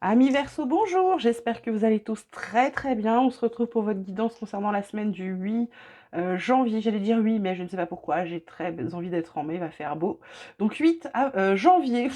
Amis Verseau, bonjour, j'espère que vous allez tous très très bien. On se retrouve pour votre guidance concernant la semaine du 8 janvier. J'allais dire 8, mais je ne sais pas pourquoi, j'ai très envie d'être en mai, il va faire beau. Donc 8 janvier,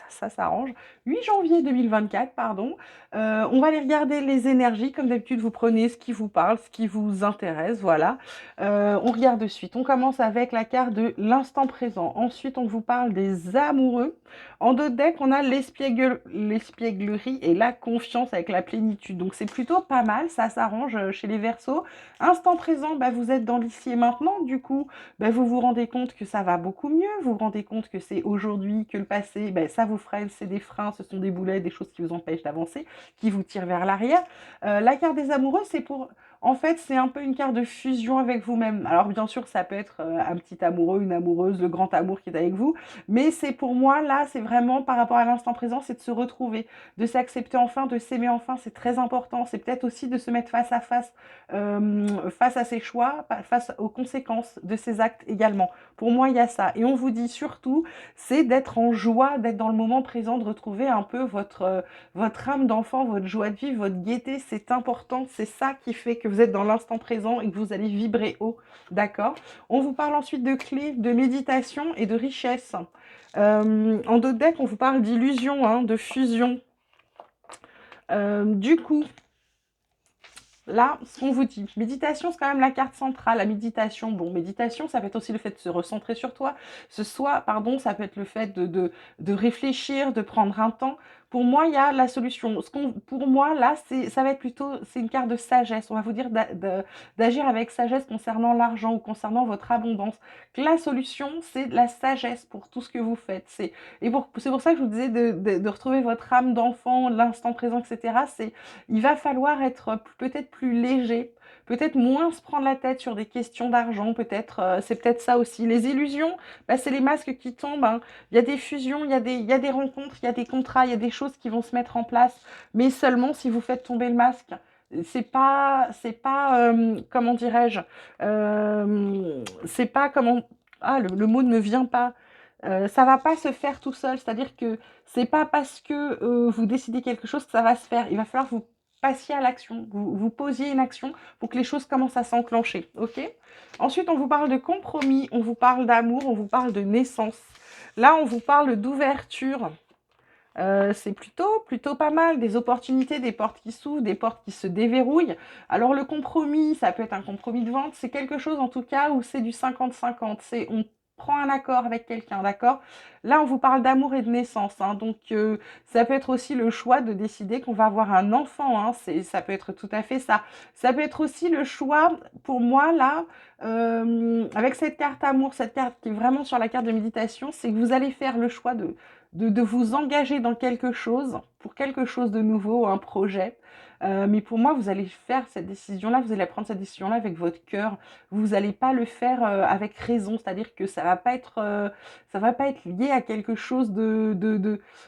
ça s'arrange. 8 janvier 2024, pardon. On va aller regarder les énergies. Comme d'habitude, vous prenez ce qui vous parle, ce qui vous intéresse, voilà. On regarde de suite. On commence avec la carte de l'instant présent. Ensuite, on vous parle des amoureux. En dos de deck, on a l'espièglerie et la confiance avec la plénitude. Donc c'est plutôt pas mal, ça s'arrange chez les Verseaux. Instant présent, bah, vous êtes dans l'ici et maintenant. Du coup, bah, vous vous rendez compte que ça va beaucoup mieux. Vous vous rendez compte que c'est aujourd'hui, que le passé, bah, ça vous freine, c'est des freins, ce sont des boulets, des choses qui vous empêchent d'avancer, qui vous tirent vers l'arrière. La carte des amoureux, c'est pour... En fait, c'est un peu une carte de fusion avec vous-même. Alors bien sûr, ça peut être un petit amoureux, une amoureuse, le grand amour qui est avec vous. Mais c'est pour moi, là, c'est vraiment par rapport à l'instant présent, c'est de se retrouver, de s'accepter enfin, de s'aimer enfin, c'est très important. C'est peut-être aussi de se mettre face à ses choix, face aux conséquences de ses actes également. Pour moi, il y a ça. Et on vous dit surtout, c'est d'être en joie, d'être dans le moment présent, de retrouver un peu votre âme d'enfant, votre joie de vivre, votre gaieté. C'est important. C'est ça qui fait que vous êtes dans l'instant présent et que vous allez vibrer haut. D'accord? On vous parle ensuite de clés, de méditation et de richesse. En dos de deck, on vous parle d'illusion, hein, de fusion. Du coup, là, ce qu'on vous dit, méditation, c'est quand même la carte centrale. La méditation, bon, méditation, ça peut être aussi le fait de se recentrer sur toi. Ça peut être le fait de réfléchir, de prendre un temps. Pour moi, il y a la solution. Pour moi, là, ça va être plutôt, c'est une carte de sagesse. On va vous dire d'agir avec sagesse concernant l'argent ou concernant votre abondance. Que la solution, c'est la sagesse pour tout ce que vous faites. C'est pour ça que je vous disais de retrouver votre âme d'enfant, l'instant présent, etc. Il va falloir être peut-être plus léger, peut-être moins se prendre la tête sur des questions d'argent, peut-être, c'est peut-être ça aussi. Les illusions, bah, c'est les masques qui tombent, hein. Il y a des fusions, il y a des rencontres, il y a des contrats, il y a des choses qui vont se mettre en place, mais seulement si vous faites tomber le masque. Comment dirais-je, c'est pas comment, ah, le mot ne me vient pas. Ça va pas se faire tout seul, c'est-à-dire que c'est pas parce que vous décidez quelque chose que ça va se faire. Il va falloir que vous passiez à l'action, vous posiez une action pour que les choses commencent à s'enclencher, ok? Ensuite, on vous parle de compromis, on vous parle d'amour, on vous parle de naissance. Là, on vous parle d'ouverture. C'est plutôt pas mal, des opportunités, des portes qui s'ouvrent, des portes qui se déverrouillent. Alors le compromis, ça peut être un compromis de vente, c'est quelque chose en tout cas où c'est du 50-50, c'est on prend un accord avec quelqu'un, d'accord? Là, on vous parle d'amour et de naissance, hein, donc ça peut être aussi le choix de décider qu'on va avoir un enfant, hein, ça peut être tout à fait ça. Ça peut être aussi le choix, pour moi, là, avec cette carte amour, cette carte qui est vraiment sur la carte de méditation, c'est que vous allez faire le choix de vous engager dans quelque chose, pour quelque chose de nouveau, un projet. Mais pour moi, vous allez faire cette décision-là, vous allez prendre cette décision-là avec votre cœur. Vous n'allez pas le faire avec raison, c'est-à-dire que ça va pas être lié à quelque chose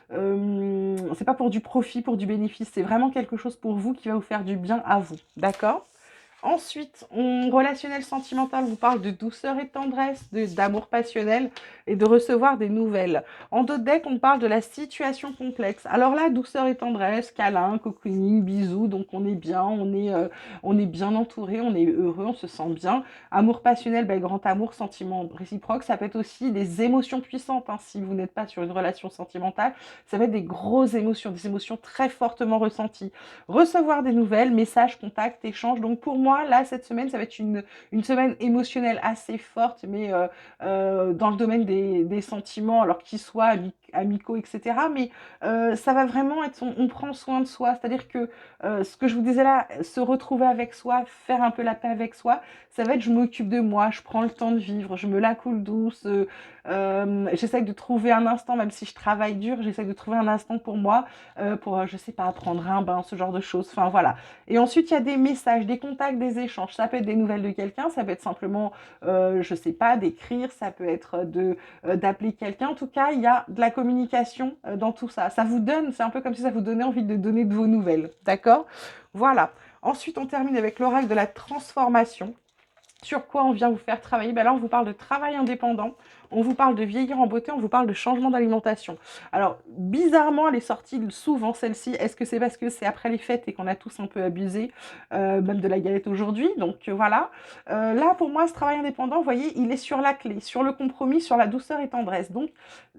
c'est pas pour du profit, pour du bénéfice, c'est vraiment quelque chose pour vous qui va vous faire du bien à vous, d'accord? Ensuite, relationnel sentimental, on vous parle de douceur et de tendresse, d'amour passionnel et de recevoir des nouvelles. En d'autres decks, on parle de la situation complexe. Alors là, douceur et tendresse, câlin, cocooning, bisous, donc on est bien, on est bien entouré, on est heureux, on se sent bien. Amour passionnel, ben, grand amour, sentiment réciproque, ça peut être aussi des émotions puissantes, hein, si vous n'êtes pas sur une relation sentimentale, ça va être des grosses émotions, des émotions très fortement ressenties. Recevoir des nouvelles, messages, contacts, échanges. Donc pour moi, là, cette semaine, ça va être une semaine émotionnelle assez forte, mais dans le domaine des sentiments, alors qu'ils soient amicaux, etc. Mais ça va vraiment être, on prend soin de soi. C'est-à-dire que ce que je vous disais là, se retrouver avec soi, faire un peu la paix avec soi, ça va être je m'occupe de moi, je prends le temps de vivre, je me la coule douce, j'essaie de trouver un instant, même si je travaille dur, j'essaie de trouver un instant pour moi, pour, je sais pas, prendre un bain, ce genre de choses. Enfin, voilà. Et ensuite, il y a des messages, des contacts, des échanges. Ça peut être des nouvelles de quelqu'un, ça peut être simplement, je sais pas, d'écrire, ça peut être d'appeler quelqu'un. En tout cas, il y a de la communication dans tout ça. Ça vous donne, c'est un peu comme si ça vous donnait envie de donner de vos nouvelles. D'accord? Voilà. Ensuite, on termine avec l'oracle de la transformation. Sur quoi on vient vous faire travailler? Ben là, on vous parle de travail indépendant. On vous parle de vieillir en beauté, on vous parle de changement d'alimentation. Alors, bizarrement, elle est sortie souvent, celle-ci. Est-ce que c'est parce que c'est après les fêtes et qu'on a tous un peu abusé, même de la galette aujourd'hui? Donc, voilà. Là, pour moi, ce travail indépendant, vous voyez, il est sur la clé, sur le compromis, sur la douceur et tendresse. Donc,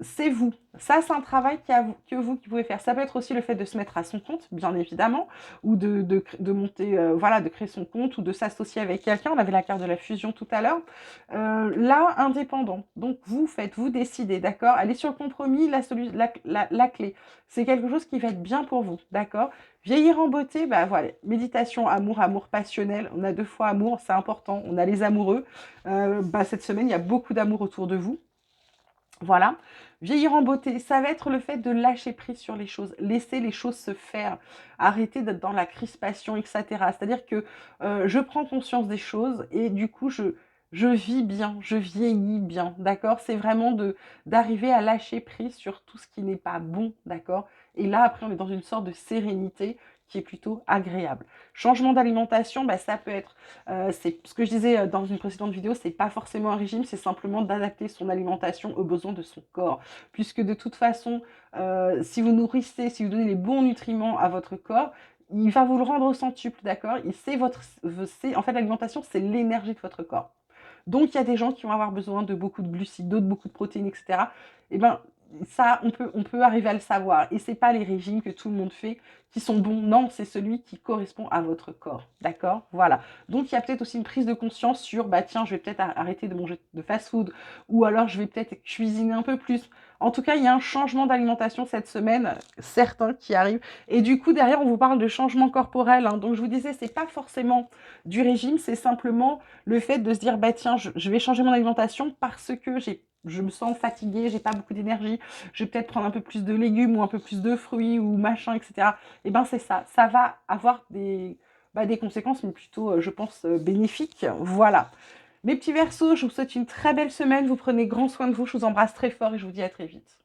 c'est vous. Ça, c'est un travail que vous qui pouvez faire. Ça peut être aussi le fait de se mettre à son compte, bien évidemment, ou de monter, voilà, de créer son compte ou de s'associer avec quelqu'un. On avait la carte de la fusion tout à l'heure. Là, indépendant. Donc, vous faites, vous décidez, d'accord? Allez sur le compromis, la clé. C'est quelque chose qui va être bien pour vous, d'accord? Vieillir en beauté, bah voilà, méditation, amour, amour passionnel. On a 2 fois amour, c'est important. On a les amoureux. Bah, cette semaine, il y a beaucoup d'amour autour de vous. Voilà. Vieillir en beauté, ça va être le fait de lâcher prise sur les choses, laisser les choses se faire, arrêter d'être dans la crispation, etc. C'est-à-dire que je prends conscience des choses et du coup, je vis bien, je vieillis bien, d'accord? C'est vraiment d'arriver à lâcher prise sur tout ce qui n'est pas bon, d'accord? Et là, après, on est dans une sorte de sérénité qui est plutôt agréable. Changement d'alimentation, bah, ça peut être c'est ce que je disais dans une précédente vidéo, c'est pas forcément un régime, c'est simplement d'adapter son alimentation aux besoins de son corps. Puisque de toute façon, si vous nourrissez, si vous donnez les bons nutriments à votre corps, il va vous le rendre au centuple, d'accord? En fait, l'alimentation, c'est l'énergie de votre corps. Donc, il y a des gens qui vont avoir besoin de beaucoup de glucides, d'autres beaucoup de protéines, etc. Et ben, ça, on peut arriver à le savoir. Et c'est pas les régimes que tout le monde fait qui sont bons. Non, c'est celui qui correspond à votre corps. D'accord? Voilà. Donc, il y a peut-être aussi une prise de conscience sur, bah tiens, je vais peut-être arrêter de manger de fast-food. Ou alors, je vais peut-être cuisiner un peu plus. En tout cas, il y a un changement d'alimentation cette semaine, certain, qui arrive. Et du coup, derrière, on vous parle de changement corporel. Hein. Donc, je vous disais, c'est pas forcément du régime, c'est simplement le fait de se dire, bah tiens, je vais changer mon alimentation parce que je me sens fatiguée, j'ai pas beaucoup d'énergie, je vais peut-être prendre un peu plus de légumes ou un peu plus de fruits ou machin, etc. Et ben c'est ça, ça va avoir des conséquences, mais plutôt, je pense, bénéfiques. Voilà. Mes petits Verseaux, je vous souhaite une très belle semaine, vous prenez grand soin de vous, je vous embrasse très fort et je vous dis à très vite.